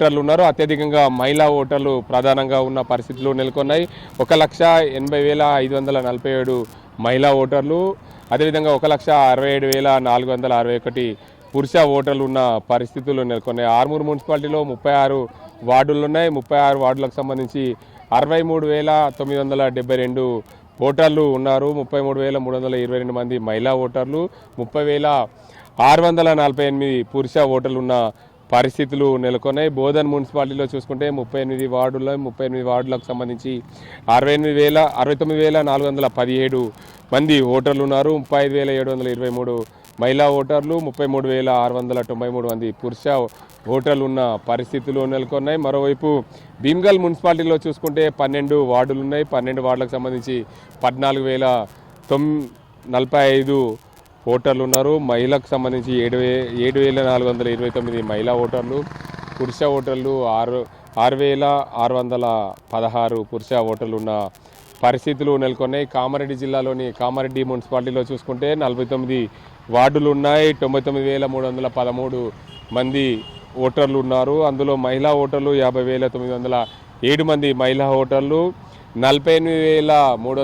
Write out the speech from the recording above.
ఓటర్లు ఉన్నారు. అత్యధికంగా మహిళా ఓటర్లు ప్రధానంగా ఉన్న పరిస్థితులు నెలకొన్నాయి. 1,80,547 మహిళా ఓటర్లు, అదేవిధంగా 1,67,461 పురుష ఓటర్లు ఉన్న పరిస్థితులు నెలకొన్నాయి. ఆర్మూరు మున్సిపాలిటీలో 36 వార్డులు ఉన్నాయి. 36 వార్డులకు సంబంధించి 63,972 ఓటర్లు ఉన్నారు. 33,322 మంది మహిళా ఓటర్లు, 30,648 పురుష ఓటర్లు ఉన్న పరిస్థితులు నెలకొన్నాయి. బోధన్ మున్సిపాలిటీలో చూసుకుంటే 38 వార్డులకు సంబంధించి 69,417 మంది ఓటర్లు ఉన్నారు. 35,723 మహిళా ఓటర్లు, 33,693 మంది పురుష ఓటర్లు ఉన్న పరిస్థితులు నెలకొన్నాయి. మరోవైపు భీమ్గల్ మున్సిపాలిటీలో చూసుకుంటే 12 వార్డులు ఉన్నాయి. 12 వార్డులకు సంబంధించి 14,045 ఓటర్లు ఉన్నారు. మహిళలకు సంబంధించి 7,429 మహిళా ఓటర్లు, పురుష ఓటర్లు 6,616 పురుష ఓటర్లు ఉన్న పరిస్థితులు నెలకొన్నాయి. కామారెడ్డి జిల్లాలోని కామారెడ్డి మున్సిపాలిటీలో చూసుకుంటే 49 వార్డులు ఉన్నాయి. 99,313 మంది ఓటర్లు ఉన్నారు. అందులో మహిళా ఓటర్లు 50,907 మంది మహిళా ఓటర్లు, 48,300